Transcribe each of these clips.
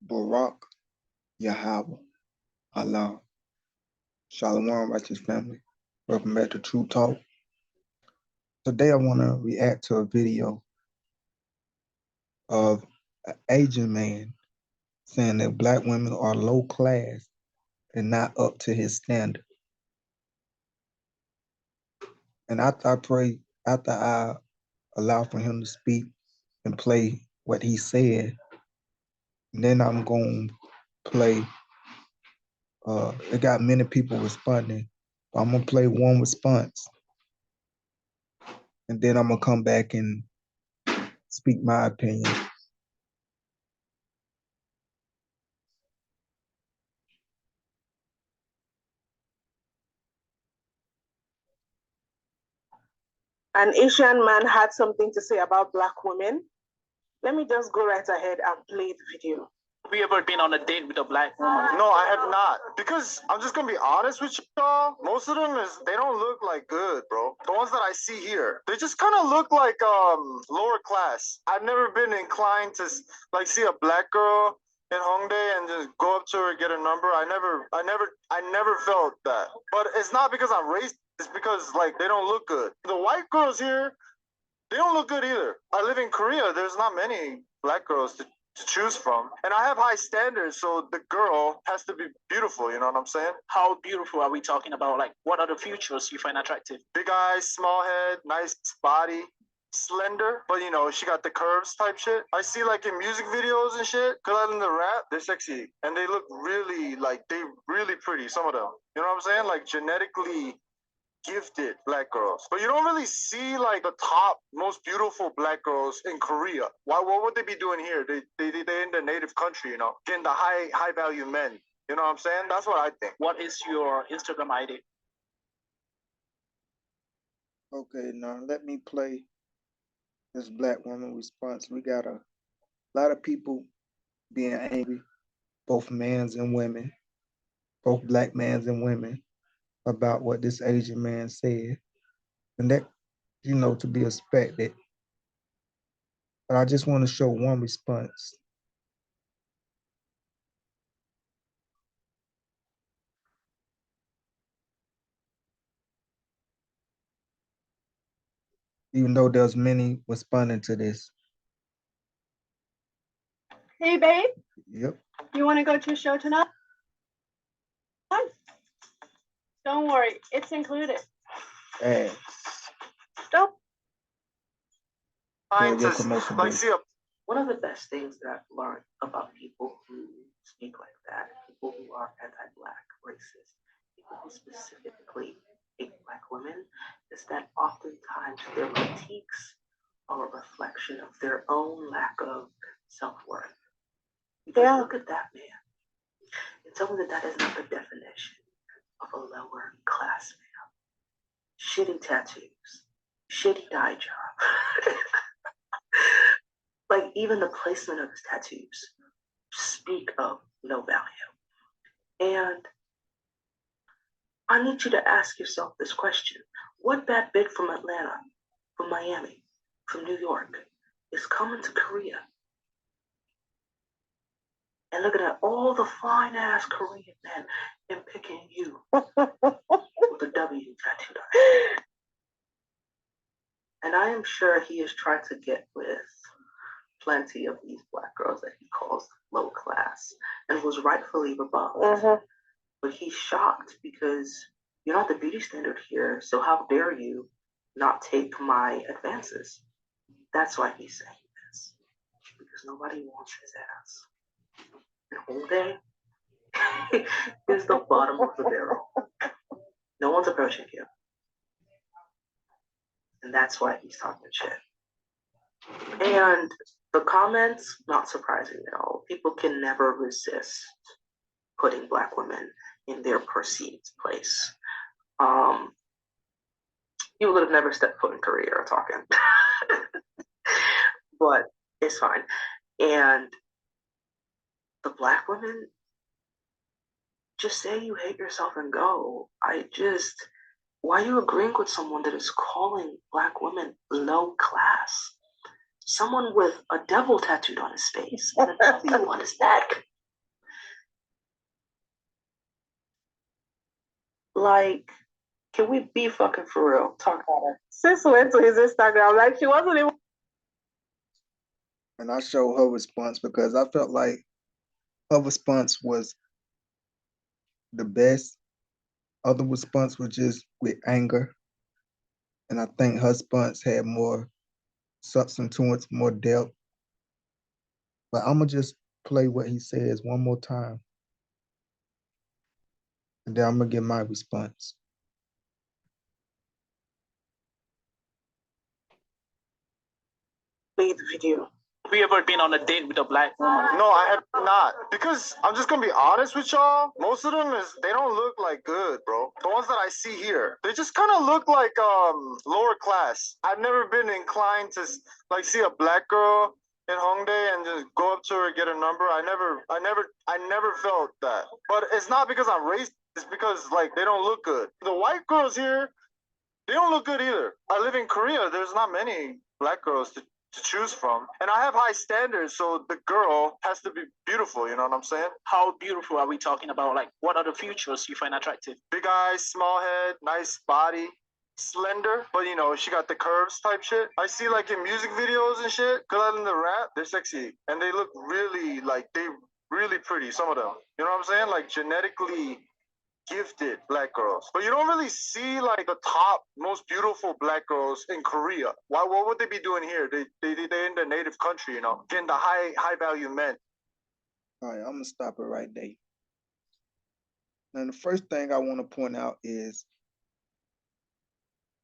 Barak Yahweh Allah. Shalom, righteous family. Welcome back to TRU-TALK. Today I want to react to a video of an Asian man saying that black women are low class and not up to his standard. And after I allow for him to speak and play what he said, then I'm going to play, it got many people responding. I'm going to play one response. And then I'm going to come back and speak my opinion. An Asian man had something to say about black women. Let me just go right ahead and play the video. Have you ever been on a date with a black woman? No, I have not. Because I'm just gonna be honest with y'all. Most of them they don't look like good, bro. The ones that I see here, they just kind of look like lower class. I've never been inclined to like see a black girl in Hongdae and just go up to her and get a number. I never felt that. But it's not because I'm racist. It's because like they don't look good. The white girls here, they don't look good either. I live in Korea. There's not many black girls to choose from. And I have high standards, so the girl has to be beautiful, you know what I'm saying? How beautiful are we talking about? Like, what are the features you find attractive? Big eyes, small head, nice body, slender, but you know, she got the curves type shit. I see like in music videos and shit, cause in the rap, they're sexy. And they look really, like, they really pretty, some of them. You know what I'm saying? Like, genetically gifted black girls, but you don't really see like the top most beautiful black girls in Korea. What would they be doing here? They in their native country, you know, getting the high value men. You know what I'm saying? That's what I think. What is your Instagram ID? Okay, now let me play this black woman response. We got a lot of people being angry, both mans and women, both black mans and women, about what this Asian man said. And that, you know, to be expected. But I just want to show one response. Even though there's many responding to this. Hey, babe. Yep. You want to go to a show tonight? Don't worry, it's included. Hey. Stop. One of the best things that I've learned about people who speak like that, people who are anti-black, racist, people who specifically hate black women, is that oftentimes their critiques are a reflection of their own lack of self-worth. Because look at that man and tell me that that is not the definition of a lower class man. Shitty tattoos, shitty dye job. Like even the placement of his tattoos speak of no value. And I need you to ask yourself this question. What bad bitch from Atlanta, from Miami, from New York is coming to Korea and looking at all the fine ass Korean men and picking you with a W tattooed on it? And I am sure he is trying to get with plenty of these black girls that he calls low class and was rightfully rebuffed. But he's shocked because you're not the beauty standard here, so how dare you not take my advances? That's why he's saying this, because nobody wants his ass. And Hongdae is the bottom of the barrel. No one's approaching you. And that's why he's talking shit. And the comments, not surprising at all. People can never resist putting black women in their perceived place. You would have never stepped foot in Korea or talking. But it's fine. And the black women, just say you hate yourself and go. Why are you agreeing with someone that is calling black women low class? Someone with a devil tattooed on his face and a W on his neck. Like, can we be fucking for real? Talk about it. Sis went to his Instagram, like she wasn't even. And I showed her response because I felt like her response was the best. Other response was just with anger. And I think her response had more substance to it, more depth. But I'm going to just play what he says one more time. And then I'm going to give my response. Play the video. Have you ever been on a date with a black woman? No, I have not. Because I'm just gonna be honest with y'all. Most of them they don't look like good, bro. The ones that I see here, they just kind of look like lower class. I've never been inclined to like see a black girl in Hongdae and just go up to her and get a number. I never felt that. But it's not because I'm racist. It's because like they don't look good. The white girls here, they don't look good either. I live in Korea. There's not many black girls to choose from. And I have high standards, so the girl has to be beautiful, you know what I'm saying? How beautiful are we talking about? Like, what are the features you find attractive? Big eyes, small head, nice body, slender, but you know, she got the curves type shit. I see like in music videos and shit, cause I'm in the rap, they're sexy. And they look really, like, they really pretty, some of them. You know what I'm saying? Like genetically gifted black girls, but you don't really see like the top most beautiful black girls in Korea. Why? What would they be doing here? They in their native country, you know, getting the high value men. All right, I'm gonna stop it right there. Now, the first thing I want to point out is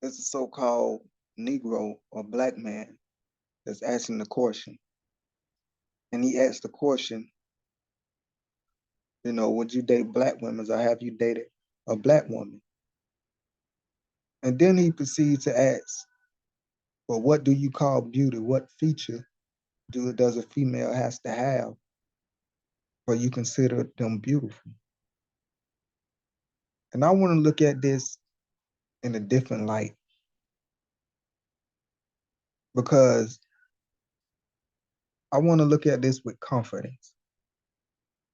it's a so-called Negro or black man that's asking the question, and he asked the question, you know, would you date black women or have you dated a black woman? And then he proceeds to ask, well, what do you call beauty? What feature does a female has to have for you consider them beautiful? And I want to look at this in a different light, because I want to look at this with confidence,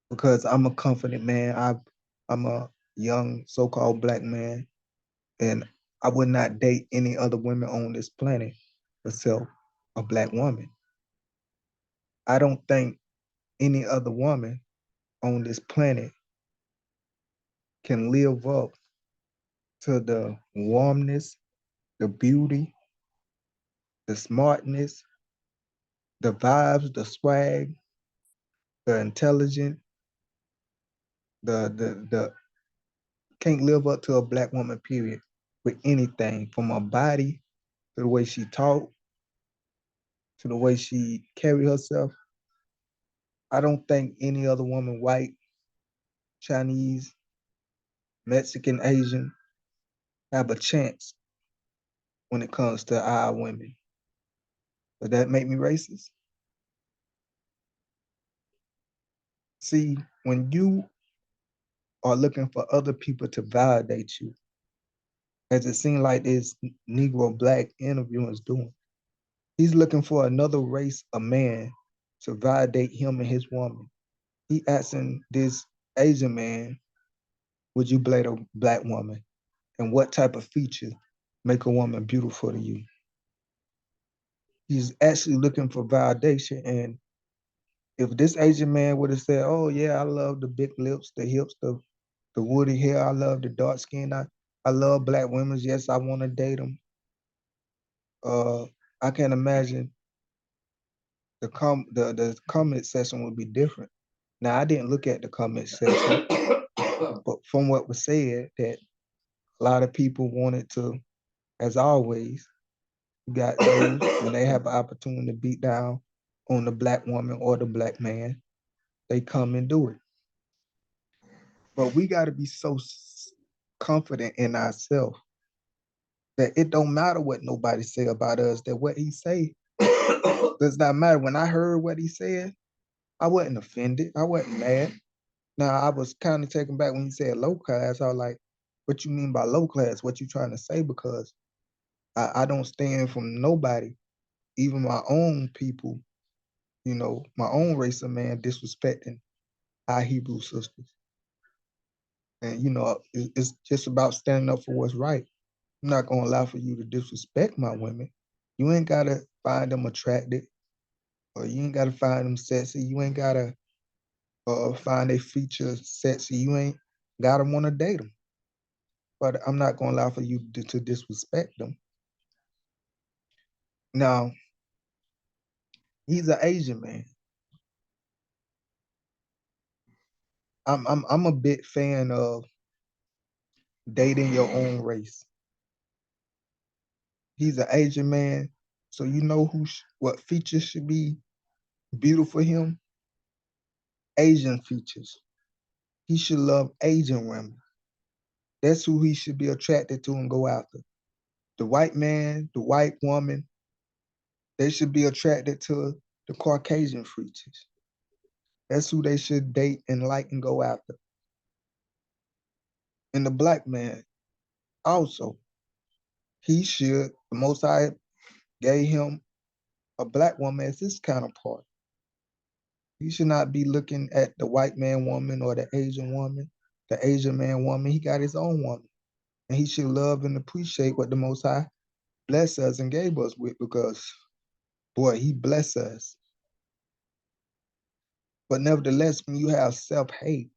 because I'm a confident man. I'm a young so-called black man, and I would not date any other women on this planet except a black woman. I don't think any other woman on this planet can live up to the warmness, the beauty, the smartness, the vibes, the swag, the intelligence, the can't live up to a black woman, period, with anything, from her body to the way she talk, to the way she carry herself. I don't think any other woman, white, Chinese, Mexican, Asian, have a chance when it comes to our women. Does that make me racist? See, when you are looking for other people to validate you, as it seemed like this Negro black interviewer is doing, he's looking for another race of man to validate him and his woman. He asking this Asian man, would you date a black woman? And what type of feature make a woman beautiful to you? He's actually looking for validation. And if this Asian man would have said, oh yeah, I love the big lips, the hips, the woody hair, I love the dark skin, I love black women, yes, I want to date them. I can imagine the comment section would be different. Now, I didn't look at the comment section, but from what was said, that a lot of people wanted to, as always, you got those when they have an opportunity to beat down on the black woman or the black man, they come and do it. But we got to be so confident in ourselves that it don't matter what nobody say about us, that what he say does not matter. When I heard what he said, I wasn't offended. I wasn't mad. Now, I was kind of taken back when he said low class. I was like, what you mean by low class? What you trying to say? Because I don't stand from nobody, even my own people, you know, my own race of man disrespecting our Hebrew sisters. And it's just about standing up for what's right. I'm not gonna allow for you to disrespect my women. You ain't gotta find them attractive, or you ain't gotta find them sexy. You ain't gotta find their features sexy. You ain't gotta want to date them. But I'm not gonna allow for you to disrespect them. Now, he's an Asian man. I'm a big fan of dating your own race. He's an Asian man, so you know what features should be beautiful for him. Asian features. He should love Asian women. That's who he should be attracted to and go after. The white man, the white woman, they should be attracted to the Caucasian features. That's who they should date and like and go after. And the black man also, the Most High gave him a black woman as his counterpart. He should not be looking at the white man woman or the Asian woman, the Asian man woman. He got his own woman. And he should love and appreciate what the Most High blessed us and gave us with, because, boy, he blessed us. But nevertheless, when you have self-hate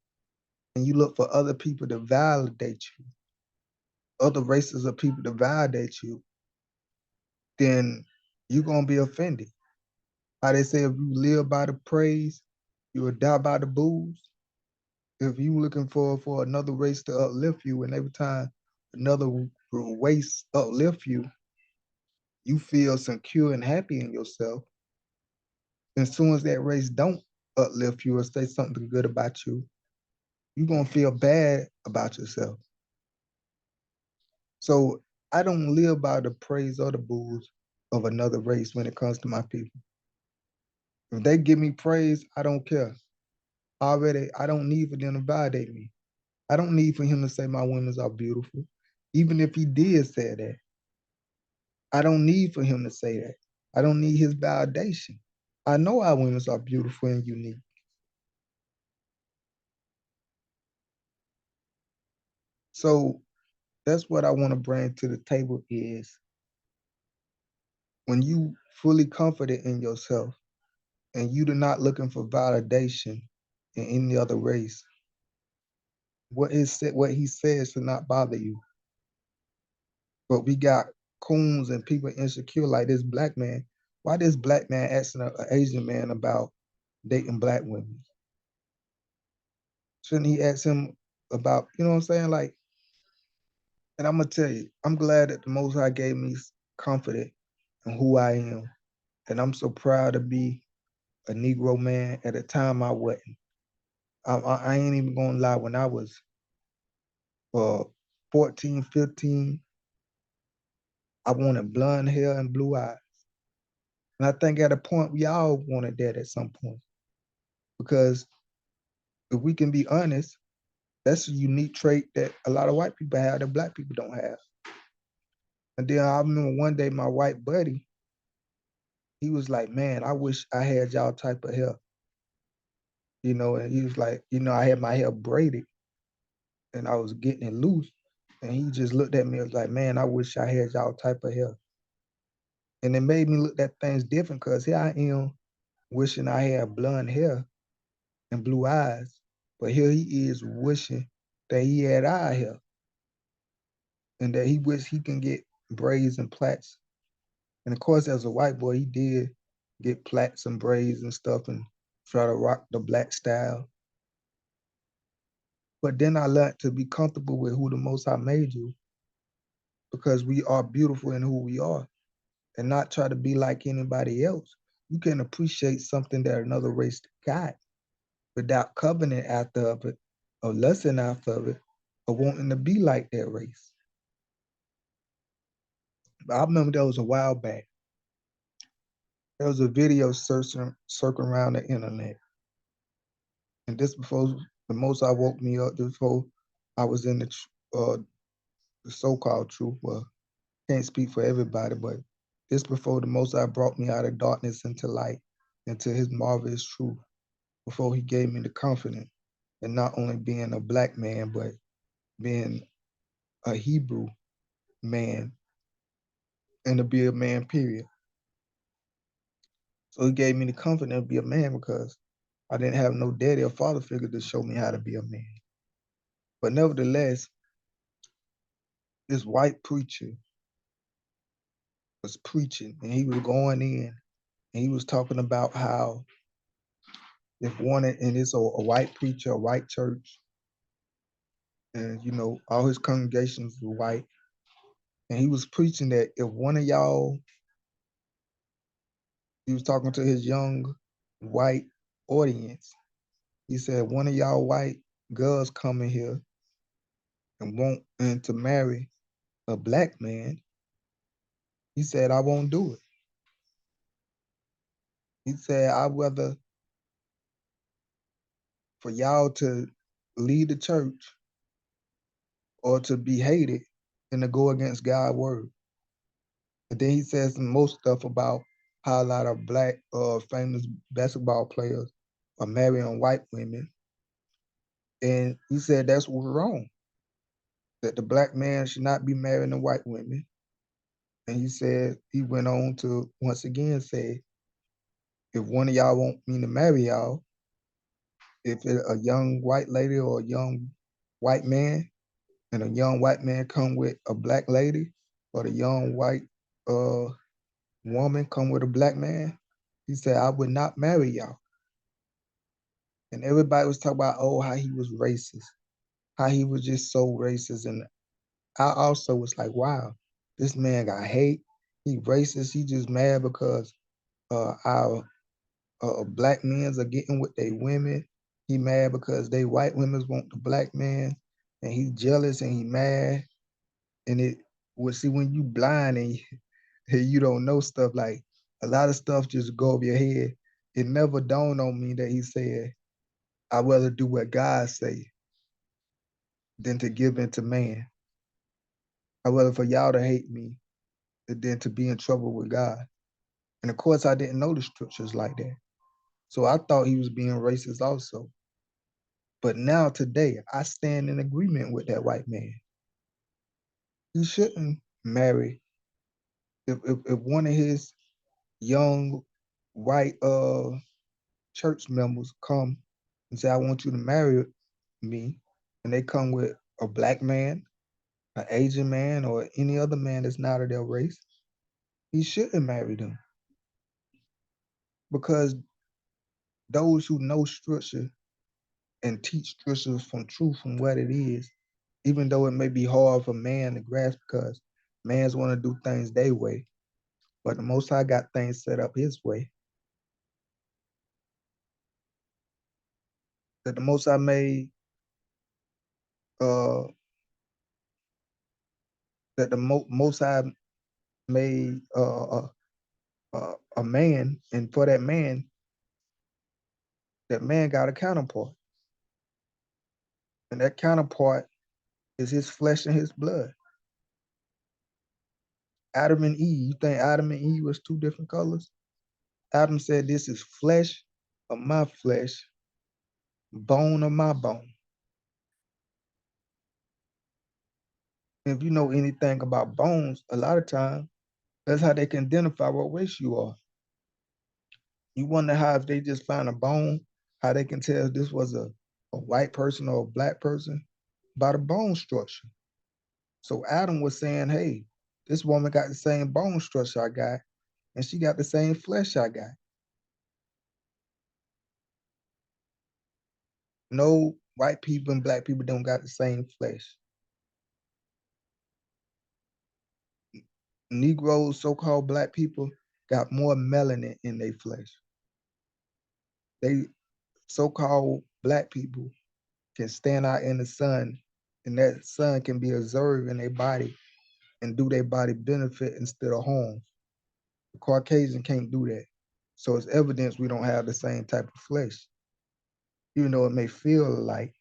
and you look for other people to validate you, other races of people to validate you, then you're going to be offended. How they say, if you live by the praise, you will die by the booze. If you looking for another race to uplift you, and every time another race uplift you, you feel secure and happy in yourself. And as soon as that race don't uplift you or say something good about you, you're going to feel bad about yourself. So I don't live by the praise or the booze of another race when it comes to my people. If they give me praise, I don't care. I don't need for them to validate me. I don't need for him to say my women are beautiful. Even if he did say that, I don't need for him to say that. I don't need his validation. I know our women are beautiful and unique. So that's what I want to bring to the table is when you fully confident in yourself and you do not looking for validation in any other race, what he says should not bother you. But we got coons and people insecure like this black man. Why this black man asking an Asian man about dating black women? Shouldn't he ask him about, you know what I'm saying? Like, and I'm gonna tell you, I'm glad that the Most High gave me confidence in who I am. And I'm so proud to be a Negro man. At a time I wasn't. I ain't even gonna lie, when I was 14, 15, I wanted blonde hair and blue eyes. And I think at a point, we all wanted that at some point. Because if we can be honest, that's a unique trait that a lot of white people have that black people don't have. And then I remember one day my white buddy, he was like, man, I wish I had y'all type of hair. And he was like, I had my hair braided and I was getting it loose. And he just looked at me and was like, man, I wish I had y'all type of hair. And it made me look at things different, because here I am wishing I had blonde hair and blue eyes. But here he is wishing that he had our hair and that he wish he can get braids and plaits. And of course, as a white boy, he did get plaits and braids and stuff and try to rock the black style. But then I learned to be comfortable with who the Most High made you, because we are beautiful in who we are, and not try to be like anybody else. You can appreciate something that another race got without coveting after of it, or lusting after it, or wanting to be like that race. But I remember there was a while back, there was a video circling around the internet. And this before the Most High woke me up, this before I was in the so-called truth. Well, can't speak for everybody, but this before the Most High brought me out of darkness into light, into his marvelous truth, before he gave me the confidence in not only being a black man, but being a Hebrew man and to be a man, period. So he gave me the confidence to be a man because I didn't have no daddy or father figure to show me how to be a man. But nevertheless, this white preacher was preaching and he was going in and he was talking about how if one, and it's a white preacher, a white church, and you know, all his congregations were white. And he was preaching that if one of y'all, he was talking to his young white audience. He said, one of y'all white girls come in here and want and to marry a black man. He said, I won't do it. He said, I'd rather for y'all to lead the church or to be hated than to go against God's word. And then he says some more stuff about how a lot of black famous basketball players are marrying white women. And he said that's what's wrong, that the black man should not be marrying the white women. And he said, he went on to once again say, if one of y'all want me to marry y'all, if it's a young white lady or a young white man, and a young white man come with a black lady, or the young white woman come with a black man, he said, I would not marry y'all. And everybody was talking about, oh, how he was racist, how he was just so racist. And I also was like, wow, this man got hate. He racist. He just mad because our black men are getting with their women. He mad because they white women want the black man, and he jealous and he mad. And it well, see, when you blind and you don't know stuff, like a lot of stuff just go over your head. It never dawned on me that he said, I'd rather do what God say than to give in to man. I'd rather for y'all to hate me than to be in trouble with God. And of course, I didn't know the scriptures like that. So I thought he was being racist also. But now today, I stand in agreement with that white man. He shouldn't marry. If one of his young white church members come and say, I want you to marry me, and they come with a black man, an Asian man, or any other man that's not of their race, he shouldn't marry them. Because those who know scripture and teach scripture from truth from what it is, even though it may be hard for man to grasp because man's want to do things their way, but the Most High got things set up his way. That the Most High made that the Most High made a man, and for that man got a counterpart, and that counterpart is his flesh and his blood. Adam and Eve, you think Adam and Eve was two different colors? Adam said, this is flesh of my flesh, bone of my bone. If you know anything about bones, a lot of times, that's how they can identify what race you are. You wonder how if they just find a bone, how they can tell if this was a white person or a black person by the bone structure. So Adam was saying, hey, this woman got the same bone structure I got, and she got the same flesh I got. No, white people and black people don't got the same flesh. Negroes, so-called black people, got more melanin in their flesh. They so-called black people can stand out in the sun, and that sun can be observed in their body and do their body benefit instead of harm. The Caucasian can't do that. So it's evidence we don't have the same type of flesh. Even though it may feel alike,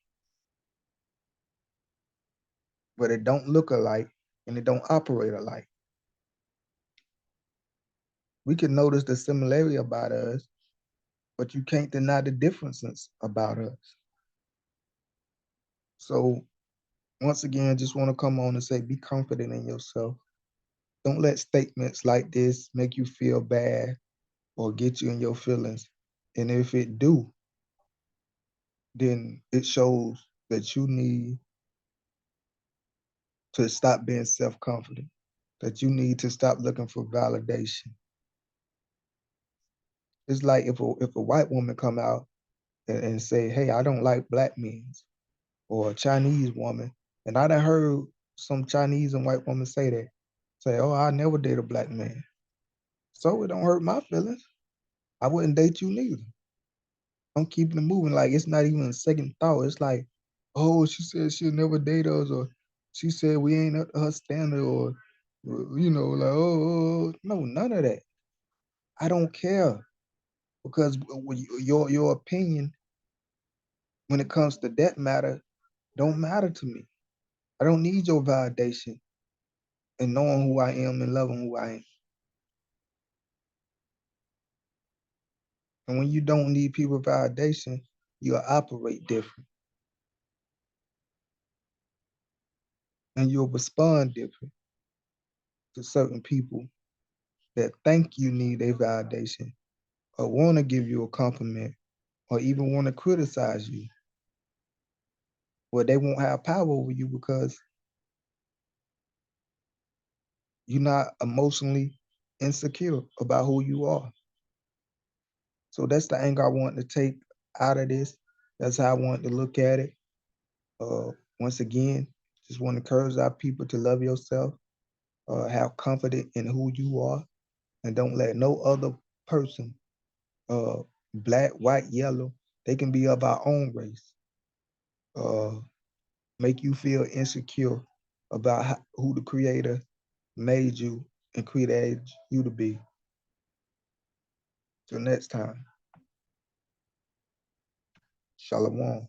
but it don't look alike and it don't operate alike. We can notice the similarity about us, but you can't deny the differences about us. So once again, just want to come on and say, be confident in yourself. Don't let statements like this make you feel bad or get you in your feelings. And if it do, then it shows that you need to stop being self-confident, that you need to stop looking for validation. It's like if a white woman come out and say, hey, I don't like black men, or a Chinese woman, and I done heard some Chinese and white women say that, say, oh, I never date a black man. So it don't hurt my feelings. I wouldn't date you neither. I'm keeping it moving. Like, it's not even a second thought. It's like, oh, she said she'll never date us, or she said we ain't up to her standard, or you know, like, oh, no, none of that. I don't care, because your opinion when it comes to that matter don't matter to me. I don't need your validation and knowing who I am and loving who I am. And when you don't need people's validation, you'll operate different. And you'll respond different to certain people that think you need a validation, or want to give you a compliment, or even want to criticize you. Well, they won't have power over you because you're not emotionally insecure about who you are. So that's the angle I want to take out of this. That's how I want to look at it. Once again, just want to encourage our people to love yourself, have confidence in who you are, and don't let no other person, black, white, yellow, they can be of our own race, make you feel insecure about who the Creator made you and created you to be. Till next time, Shalom.